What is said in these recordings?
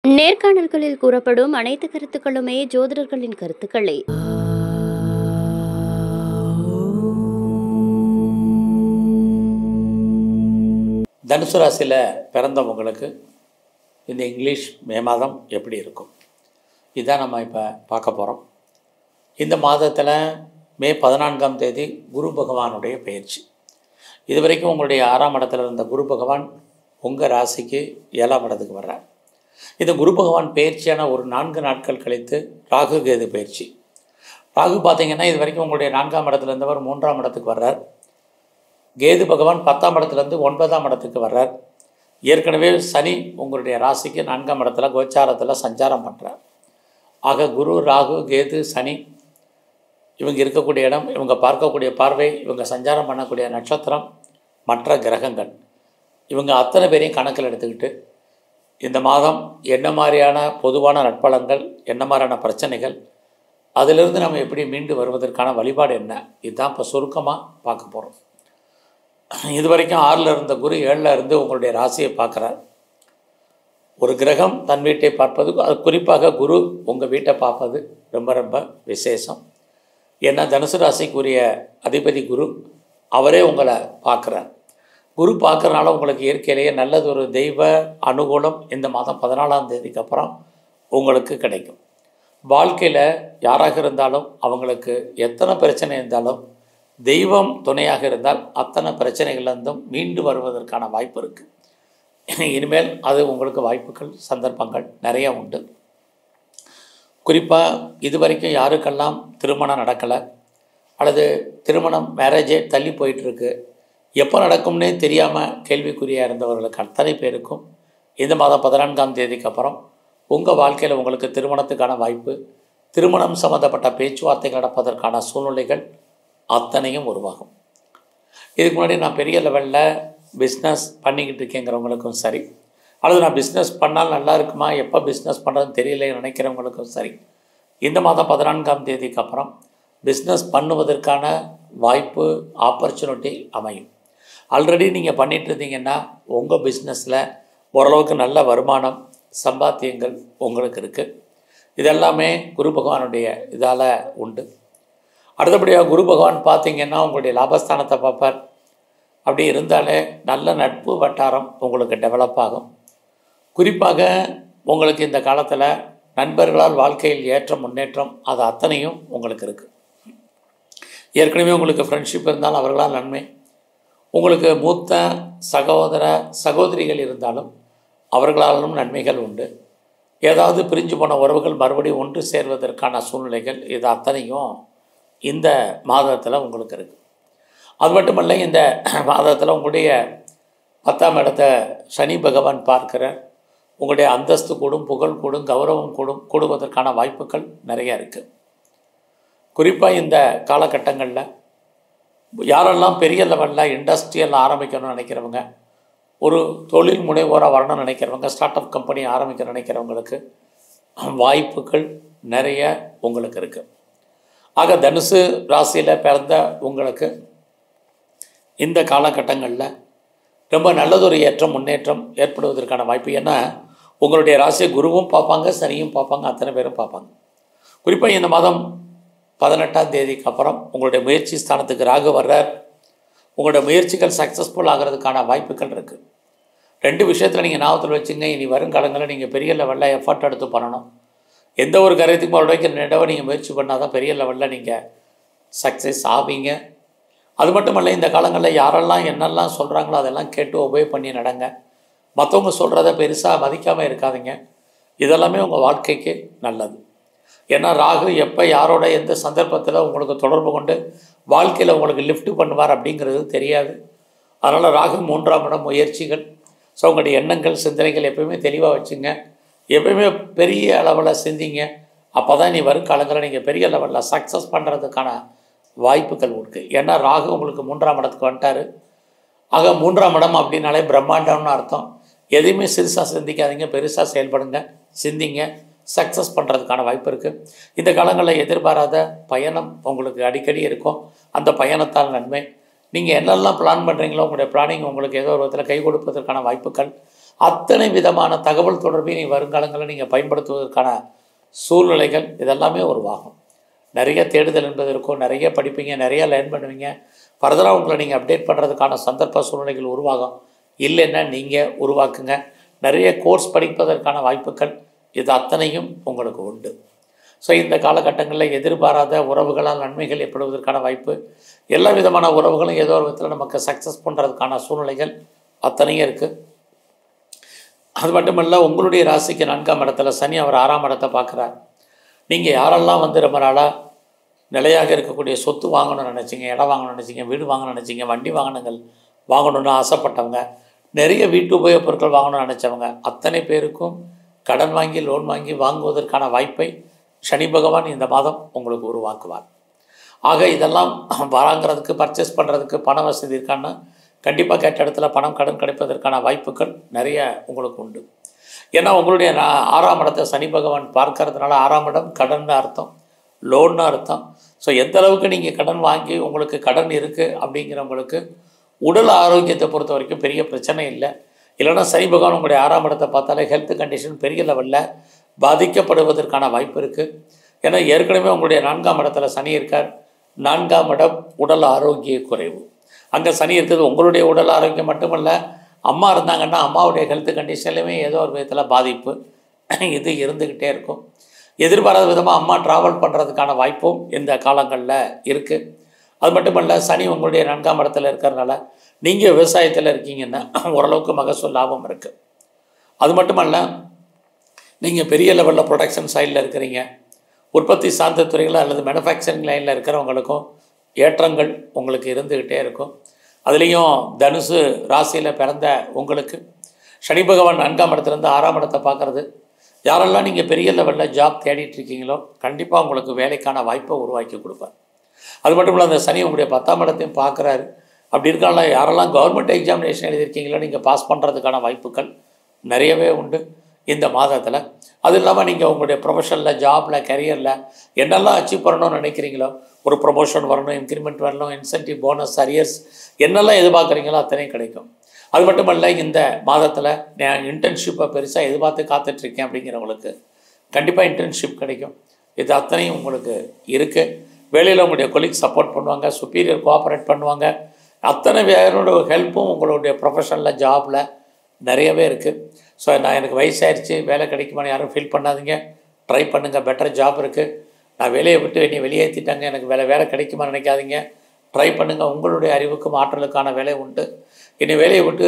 நேர்காணல்களில் கூறப்படும் அனைத்து கருத்துக்களுமே ஜோதிடர்களின் கருத்துக்களே. தனுசு ராசியில் பிறந்தவங்களுக்கு இந்த இங்கிலீஷ் மே மாதம் எப்படி இருக்கும், இதான் நம்ம இப்போ பார்க்க போகிறோம். இந்த மாதத்தில் மே 14ஆம் தேதி குரு பகவானுடைய பயிற்சி. இது வரைக்கும் உங்களுடைய 6ஆம் இடத்துல இருந்த குரு பகவான் உங்கள் ராசிக்கு 7ஆம் இடத்துக்கு வர்றார். இந்த குரு பகவான் பயிற்சியான ஒரு 4 நாட்கள் கழித்து ராகு கேது பயிற்சி. ராகு பார்த்திங்கன்னா இது வரைக்கும் உங்களுடைய 4ஆம் இடத்துல இருந்தவர் 3ஆம் இடத்துக்கு வர்றார். கேது பகவான் 10ஆம் இடத்துலேருந்து 9ஆம் இடத்துக்கு வர்றார். ஏற்கனவே சனி உங்களுடைய ராசிக்கு 4ஆம் இடத்துல கோச்சாரத்தில் சஞ்சாரம் பண்ணுறார். ஆக குரு, ராகு, கேது, சனி இவங்க இருக்கக்கூடிய இடம், இவங்க பார்க்கக்கூடிய பார்வை, இவங்க சஞ்சாரம் பண்ணக்கூடிய நட்சத்திரம், மற்ற கிரகங்கள், இவங்க அத்தனை பேரையும் கணக்கில் எடுத்துக்கிட்டு இந்த மாதம் என்ன மாதிரியான பொதுவான நட்பலன்கள், என்ன மாதிரியான பிரச்சனைகள், அதிலிருந்து நம்ம எப்படி மீண்டு வருவதற்கான வழிபாடு என்ன, இதுதான் இப்போ சுருக்கமாக பார்க்க போகிறோம். இது வரைக்கும் 6ல் இருந்த குரு 7ல் இருந்து உங்களுடைய ராசியை பார்க்குறார். ஒரு கிரகம் தன் வீட்டை பார்ப்பது, அது குறிப்பாக குரு உங்கள் வீட்டை பார்ப்பது ரொம்ப ரொம்ப விசேஷம். ஏன்னா தனுசு ராசிக்குரிய அதிபதி குரு, அவரே உங்களை பார்க்குறார். குரு பார்க்குறனால உங்களுக்கு இயற்கையிலேயே நல்லதொரு தெய்வ அனுகூலம் இந்த மாதம் 14ஆம் தேதிக்கு அப்புறம் உங்களுக்கு கிடைக்கும். வாழ்க்கையில் யாராக இருந்தாலும் அவங்களுக்கு எத்தனை பிரச்சனை இருந்தாலும் தெய்வம் துணையாக இருந்தால் அத்தனை பிரச்சனைகள்லேருந்தும் மீண்டு வருவதற்கான வாய்ப்பு இருக்குது. இனிமேல் அது உங்களுக்கு வாய்ப்புகள், சந்தர்ப்பங்கள் நிறைய உண்டு. குறிப்பாக இது வரைக்கும் யாருக்கெல்லாம் திருமணம் நடக்கலை அல்லது திருமணம் மேரேஜே தள்ளி போயிட்டுருக்கு, எப்போ நடக்கும்னே தெரியாமல் கேள்விக்குறியாக இருந்தவர்களுக்கு அத்தனை பேருக்கும் இந்த மாதம் 14ஆம் தேதிக்கு அப்புறம் உங்கள் வாழ்க்கையில் உங்களுக்கு திருமணத்துக்கான வாய்ப்பு, திருமணம் சம்மந்தப்பட்ட பேச்சுவார்த்தைகள் நடப்பதற்கான சூழ்நிலைகள் அத்தனையும் உருவாகும். இதுக்கு முன்னாடி நான் பெரிய லெவலில் பிஸ்னஸ் பண்ணிக்கிட்டு இருக்கேங்கிறவங்களுக்கும் சரி, அல்லது நான் பிஸ்னஸ் பண்ணால் நல்லா இருக்குமா, எப்போ பிஸ்னஸ் பண்ணுறதுன்னு தெரியல நினைக்கிறவங்களுக்கும் சரி, இந்த மாதம் 14ஆம் தேதிக்கு அப்புறம் பிஸ்னஸ் பண்ணுவதற்கான வாய்ப்பு, ஆப்பர்ச்சுனிட்டி அமையும். ஆல்ரெடி நீங்கள் பண்ணிகிட்டு இருந்தீங்கன்னா உங்கள் பிஸ்னஸில் ஓரளவுக்கு நல்ல வருமானம், சம்பாத்தியங்கள் உங்களுக்கு இருக்குது. இதெல்லாமே குரு பகவானுடைய இதால் உண்டு. அடுத்தபடியாக குரு பகவான் பார்த்திங்கன்னா உங்களுடைய லாபஸ்தானத்தை பார்ப்பார். அப்படி இருந்தாலே நல்ல நட்பு வட்டாரம் உங்களுக்கு டெவலப் ஆகும். குறிப்பாக உங்களுக்கு இந்த காலத்தில் நண்பர்களால் வாழ்க்கையில் ஏற்ற முன்னேற்றம் அது அத்தனையும் உங்களுக்கு இருக்குது. ஏற்கனவே உங்களுக்கு ஃப்ரெண்ட்ஷிப் இருந்தாலும் அவர்களால் நன்மை, உங்களுக்கு மூத்த சகோதர சகோதரிகள் இருந்தாலும் அவர்களாலும் நன்மைகள் உண்டு. ஏதாவது பிரிஞ்சு போன உறவுகள் மறுபடியும் ஒன்று சேர்வதற்கான சூழ்நிலைகள் இது அத்தனையும் இந்த மாதத்தில் உங்களுக்கு இருக்குது. அது மட்டுமல்ல, இந்த மாதத்தில் உங்களுடைய 10ஆம் இடத்தை சனி பகவான் பார்க்கிறார். உங்களுடைய அந்தஸ்து கூடும், புகழ் கூடும், கௌரவம் கூடுவதற்கான வாய்ப்புகள் நிறையா இருக்குது. குறிப்பாக இந்த காலகட்டங்களில் யாரெல்லாம் பெரிய லெவலில் இண்டஸ்ட்ரியல் ஆரம்பிக்கணும்னு நினைக்கிறவங்க, ஒரு தொழில் முனைவோராக வரணும்னு நினைக்கிறவங்க, ஸ்டார்ட் அப் கம்பெனி ஆரம்பிக்க நினைக்கிறவங்களுக்கு வாய்ப்புகள் நிறைய உங்களுக்கு இருக்குது. ஆக தனுசு ராசியில் பிறந்த உங்களுக்கு இந்த காலகட்டங்களில் ரொம்ப நல்லதொரு ஏற்றம், முன்னேற்றம் ஏற்படுவதற்கான வாய்ப்பு. ஏன்னா உங்களுடைய ராசியை குருவும் பார்ப்பாங்க, சனியும் பார்ப்பாங்க, அத்தனை பேரும் பார்ப்பாங்க. குறிப்பாக இந்த மாதம் 18ஆம் தேதிக்கு அப்புறம் உங்களுடைய முயற்சி ஸ்தானத்துக்கு ராகு வர்றார். உங்களுடைய முயற்சிகள் சக்ஸஸ்ஃபுல் ஆகிறதுக்கான வாய்ப்புகள் இருக்குது. 2 விஷயத்தில் நீங்கள் ஞாபகத்தில் வச்சுங்க. இனி வருங்காலங்களில் நீங்கள் பெரிய லெவலில் எஃபர்ட் எடுத்து பண்ணணும். எந்த ஒரு காரியத்துக்கும் மறுபடியும் 2 தடவை நீங்கள் முயற்சி பண்ணால் தான் பெரிய லெவலில் நீங்கள் சக்ஸஸ் ஆவீங்க. அது மட்டுமல்ல, இந்த காலங்களில் யாரெல்லாம் என்னெல்லாம் சொல்கிறாங்களோ அதெல்லாம் கேட்டு ஒபே பண்ணி நடங்க. மற்றவங்க சொல்கிறத பெருசாக மதிக்காமல் இருக்காதீங்க. இதெல்லாமே உங்கள் வாழ்க்கைக்கு நல்லது. ஏன்னா ராகு எப்போ யாரோட எந்த சந்தர்ப்பத்தில் உங்களுக்கு தொடர்பு கொண்டு வாழ்க்கையில் உங்களுக்கு லிஃப்ட் பண்ணுவார் அப்படிங்கிறது தெரியாது. அதனால் ராகு 3ஆம் இடம் முயற்சிகள். ஸோ உங்களுடைய எண்ணங்கள், சிந்தனைகள் எப்போயுமே தெளிவாக வச்சுங்க. எப்போயுமே பெரிய அளவில் சிந்திங்க. அப்போ தான் நீ வருங்காலங்களில் நீங்கள் பெரிய லெவலில் சக்ஸஸ் பண்ணுறதுக்கான வாய்ப்புகள் இருக்குது. ஏன்னா ராகு உங்களுக்கு 3ஆம் இடத்துக்கு வந்துட்டார். ஆக 3ஆம் இடம் அப்படின்னாலே பிரம்மாண்டம்னு அர்த்தம். எதையுமே சிறுசாக சிந்திக்காதீங்க, பெருசாக செயல்படுங்க, சிந்திங்க. சக்ஸஸ் பண்ணுறதுக்கான வாய்ப்பு இருக்குது. இந்த காலங்களில் எதிர்பாராத பயணம் உங்களுக்கு அடிக்கடி இருக்கும். அந்த பயணத்தால் நன்மை. நீங்கள் என்னெல்லாம் பிளான் பண்ணுறீங்களோ உங்களுடைய பிளானிங் உங்களுக்கு ஏதோ ஒரு விதத்தில் கை கொடுப்பதற்கான வாய்ப்புகள், அத்தனை விதமான தகவல் தொடர்பையும் நீங்கள் வருங்காலங்களில் நீங்கள் பயன்படுத்துவதற்கான சூழ்நிலைகள் இதெல்லாமே உருவாகும். நிறைய தேடுதல் என்பது இருக்கும், நிறைய படிப்பீங்க, நிறைய லேர்ன் பண்ணுவீங்க. ஃபர்தராக உங்களை நீங்கள் அப்டேட் பண்ணுறதுக்கான சந்தர்ப்ப சூழ்நிலைகள் உருவாகும். இல்லைன்னா நீங்கள் உருவாக்குங்க. நிறைய கோர்ஸ் படிப்பதற்கான வாய்ப்புகள் இது அத்தனையும் உங்களுக்கு உண்டு. ஸோ இந்த காலகட்டங்களில் எதிர்பாராத உறவுகளால் நன்மைகள் ஏற்படுவதற்கான வாய்ப்பு, எல்லா விதமான உறவுகளும் ஏதோ ஒரு விதத்தில் நமக்கு சக்ஸஸ் பண்ணுறதுக்கான சூழ்நிலைகள் அத்தனையும் இருக்குது. அது மட்டுமல்ல, உங்களுடைய ராசிக்கு 4ஆம் இடத்துல சனி அவர் 6ஆம் இடத்தை பார்க்குறார். நீங்கள் யாரெல்லாம் ரொம்ப நாளாக நிலையாக இருக்கக்கூடிய சொத்து வாங்கணும்னு நினச்சிங்க, இடம் வாங்கணும்னு நினச்சிங்க, வீடு வாங்கணும்னு நினச்சிங்க, வண்டி வாகனங்கள் வாங்கணும்னு ஆசைப்பட்டவங்க, நிறைய வீட்டு உபயோகப் பொருட்கள் வாங்கணும்னு நினச்சவங்க அத்தனை பேருக்கும் கடன் வாங்கி லோன் வாங்கி வாங்குவதற்கான வாய்ப்பை சனி பகவான் இந்த மாதம் உங்களுக்கு உருவாக்குவார். ஆக இதெல்லாம் வாங்குறதுக்கு பர்ச்சேஸ் பண்ணுறதுக்கு பண வசதி இருக்கான்னா கண்டிப்பாக கேட்ட இடத்துல பணம் கடன் கிடைப்பதற்கான வாய்ப்புகள் நிறைய உங்களுக்கு உண்டு. ஏன்னா உங்களுடைய 6ஆம் இடத்தை சனி பகவான் பார்க்கறதுனால 6ஆம் இடம் கடன் அர்த்தம், லோன்னு அர்த்தம். ஸோ எந்த அளவுக்கு நீங்கள் கடன் வாங்கி உங்களுக்கு கடன் இருக்குது அப்படிங்கிறவங்களுக்கு உடல் ஆரோக்கியத்தை பொறுத்த வரைக்கும் பெரிய பிரச்சனை இல்லை. இல்லைன்னா சனி பகவான் உங்களுடைய 6ஆம் இடத்தை பார்த்தாலே ஹெல்த் கண்டிஷன் பெரிய லெவலில் பாதிக்கப்படுவதற்கான வாய்ப்பு இருக்குது. ஏன்னா ஏற்கனவே உங்களுடைய 4ஆம் இடத்துல சனி இருக்கார். 4ஆம் இடம் உடல் ஆரோக்கிய குறைவு. அங்கே சனி இருக்கிறது உங்களுடைய உடல் ஆரோக்கியம் மட்டுமல்ல, அம்மா இருந்தாங்கன்னா அம்மாவுடைய ஹெல்த் கண்டிஷன்லையுமே ஏதோ ஒரு விதத்தில் பாதிப்பு இது இருந்துக்கிட்டே இருக்கும். எதிர்பாராத விதமாக அம்மா ட்ராவல் பண்ணுறதுக்கான வாய்ப்பும் இந்த காலங்களில் இருக்குது. அது மட்டுமல்ல, சனி உங்களுடைய 4ஆம் இடத்துல இருக்கிறதுனால நீங்கள் விவசாயத்தில் இருக்கீங்கன்னா ஓரளவுக்கு மகசூல் லாபம் இருக்குது. அது மட்டுமல்ல, நீங்கள் பெரிய லெவலில் ப்ரொடக்ஷன் சைடில் இருக்கிறீங்க, உற்பத்தி சார்ந்த துறைகளில் அல்லது மேனுஃபேக்சரிங் லைனில் இருக்கிறவங்களுக்கும் ஏற்றங்கள் உங்களுக்கு இருந்துக்கிட்டே இருக்கும். அதுலேயும் தனுசு ராசியில் பிறந்த உங்களுக்கு சனி பகவான் 4ஆம் இடத்துலேருந்து 6ஆம் இடத்தை பார்க்குறது, யாரெல்லாம் நீங்கள் பெரிய லெவலில் ஜாப் தேடிட்டுருக்கீங்களோ கண்டிப்பாக உங்களுக்கு வேலைக்கான வாய்ப்பை உருவாக்கி கொடுப்பார். அது மட்டும் இல்லை, அந்த சனி உங்களுடைய 10ஆம் இடத்தையும் பார்க்குறாரு. அப்படி இருக்கால யாரெல்லாம் கவர்மெண்ட் எக்ஸாமினேஷன் எழுதியிருக்கீங்களோ நீங்கள் பாஸ் பண்ணுறதுக்கான வாய்ப்புகள் நிறையவே உண்டு இந்த மாதத்தில். அது இல்லாமல் நீங்கள் உங்களுடைய ப்ரொஃபஷனில் ஜாபில் கரியரில் என்னெல்லாம் அச்சீவ் பண்ணணும்னு நினைக்கிறீங்களோ, ஒரு ப்ரொமோஷன் வரணும், இன்க்ரிமெண்ட் வரணும், இன்சென்டிவ் போனஸ் அரியர்ஸ் என்னெல்லாம் எதிர்பார்க்குறீங்களோ அத்தனையும் கிடைக்கும். அது மட்டும் இல்லை, இந்த மாதத்தில் நான் இன்டர்ன்ஷிப்பை பெருசாக எதிர்பார்த்து காத்துட்ருக்கேன் அப்படிங்கிறவங்களுக்கு கண்டிப்பாக இன்டர்ன்ஷிப் கிடைக்கும். இது அத்தனையும் உங்களுக்கு இருக்குது. வேலையில் உங்களுடைய கொலீக் சப்போர்ட் பண்ணுவாங்க, சுப்பீரியர் கோஆப்ரேட் பண்ணுவாங்க. அத்தனை பேரோட ஹெல்ப்பும் உங்களுடைய ப்ரொஃபஷனில் ஜாபில் நிறையவே இருக்குது. ஸோ எனக்கு வயசாகிடுச்சு வேலை கிடைக்குமான்னு யாரும் ஃபீல் பண்ணாதீங்க, ட்ரை பண்ணுங்கள். பெட்டர் ஜாப் இருக்குது, நான் வேலையை விட்டு என்னை வெளியேற்றிட்டாங்க எனக்கு வேலை கிடைக்குமான்னு நினைக்காதீங்க, ட்ரை பண்ணுங்கள். உங்களுடைய அறிவுக்கும் ஆற்றலுக்கான வேலை உண்டு. என்னை வேலையை விட்டு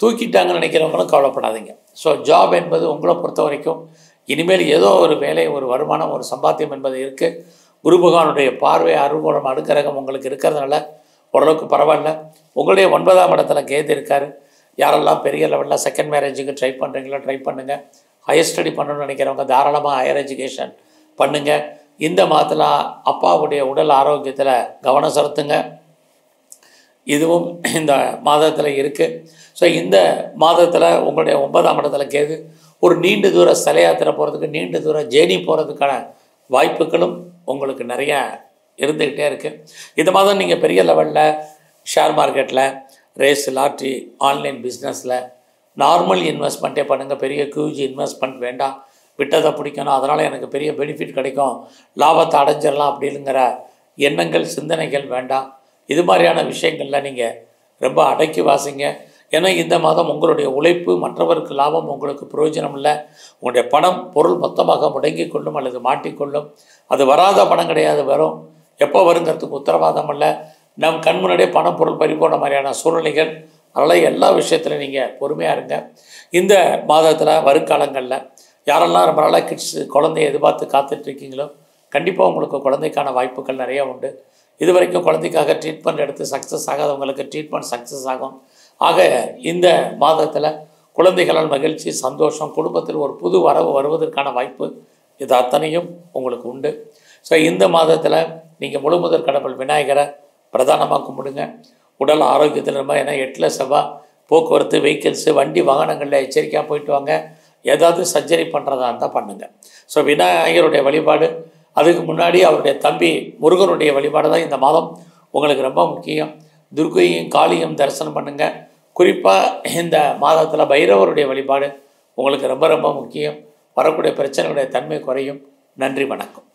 தூக்கிட்டாங்கன்னு நினைக்கிறவங்களும் கவலைப்படாதீங்க. ஸோ ஜாப் என்பது உங்களை பொறுத்த வரைக்கும் இனிமேல் ஏதோ ஒரு வேலை, ஒரு வருமானம், ஒரு சம்பாத்தியம் என்பது இருக்குது. குரு பகவானுடைய பார்வை அருள்மூலம் அடுக்கரகம் உங்களுக்கு இருக்கிறதுனால ஓரளவுக்கு பரவாயில்ல. உங்களுடைய 9ஆம் இடத்துல கேது இருக்கார். யாரெல்லாம் பெரிய லெவலில் செகண்ட் மேரேஜுக்கு ட்ரை பண்ணுறீங்களோ ட்ரை பண்ணுங்கள். ஹையர் ஸ்டடி பண்ணணும்னு நினைக்கிறவங்க தாராளமாக ஹையர் எஜுகேஷன் பண்ணுங்கள். இந்த மாதத்தில் அப்பாவுடைய உடல் ஆரோக்கியத்தில் கவனம் செலுத்துங்க. இதுவும் இந்த மாதத்தில் இருக்குது. ஸோ இந்த மாதத்தில் உங்களுடைய 9ஆம் இடத்துல கேது ஒரு நீண்ட தூர சிலை யாத்திரை போகிறதுக்கு, நீண்ட தூர ஜேர்னி போகிறதுக்கான வாய்ப்புகளும் உங்களுக்கு நிறையா இருந்துக்கிட்டே இருக்குது. இந்த மாதம் நீங்கள் பெரிய லெவலில் ஷேர் மார்க்கெட்டில், ரேஸ், லாட்ரி, ஆன்லைன் பிஸ்னஸில் நார்மல் இன்வெஸ்ட்மெண்ட்டே பண்ணுங்கள். பெரிய ஹியூஜ் இன்வெஸ்ட்மெண்ட் வேண்டாம். விட்டதை பிடிக்கணும், அதனால் எனக்கு பெரிய பெனிஃபிட் கிடைக்கும், லாபத்தை அடைஞ்சிடலாம் அப்படிங்கிற எண்ணங்கள், சிந்தனைகள் வேண்டாம். இது மாதிரியான விஷயங்களில் நீங்கள் ரொம்ப அடக்கி வாசிங்க. ஏன்னா இந்த மாதம் உங்களுடைய உழைப்பு மற்றவருக்கு லாபம், உங்களுக்கு பிரயோஜனம் இல்லை. உங்களுடைய பணம், பொருள் மொத்தமாக முடங்கி கொள்ளும் அல்லது மாட்டிக்கொள்ளும். அது வராத பணம் கிடையாது, வரும். எப்போ வருங்கிறதுக்கு உத்தரவாதம் இல்லை. நம் கண் முன்னாடியே பணம், பொருள் பறிபோன மாதிரியான சூழ்நிலைகள். அதனால் எல்லா விஷயத்துலையும் நீங்கள் பொறுமையாக இருங்க. இந்த மாதத்தில் வருங்காலங்களில் யாரெல்லாம் ரொம்ப நாளாக கிட்ஸு, குழந்தைய எதிர்பார்த்து காத்துட்ருக்கீங்களோ கண்டிப்பாக உங்களுக்கு குழந்தைக்கான வாய்ப்புகள் நிறையா உண்டு. இது வரைக்கும் குழந்தைக்காக ட்ரீட்மெண்ட் எடுத்து சக்ஸஸ் ஆகாதவங்களுக்கு ட்ரீட்மெண்ட் சக்ஸஸ் ஆகும். ஆக இந்த மாதத்தில் குழந்தைகளால் மகிழ்ச்சி, சந்தோஷம், குடும்பத்தில் ஒரு புது வரவு வருவதற்கான வாய்ப்பு இது அத்தனையும் உங்களுக்கு உண்டு. ஸோ இந்த மாதத்தில் நீங்கள் முழுமுதற் கடவுள் விநாயகரை பிரதானமாக கும்பிடுங்க. உடல் ஆரோக்கியத்தில் ரொம்ப, ஏன்னா 8 செவ்வாய், போக்குவரத்து, வெஹிக்கிள்ஸு, வண்டி வாகனங்களில் எச்சரிக்கையாக போயிட்டு வாங்க. ஏதாவது சர்ஜரி பண்ணுறதா இருந்தால் பண்ணுங்கள். ஸோ விநாயகருடைய வழிபாடு, அதுக்கு முன்னாடி அவருடைய தம்பி முருகனுடைய வழிபாடு தான் இந்த மாதம் உங்களுக்கு ரொம்ப முக்கியம். துர்க்கையும் காளியும் தரிசனம் பண்ணுங்கள். குறிப்பாக இந்த மாதத்தில் பைரவருடைய வழிபாடு உங்களுக்கு ரொம்ப ரொம்ப முக்கியம். வரக்கூடிய பிரச்சனைகளுடைய தன்மை குறையும். நன்றி, வணக்கம்.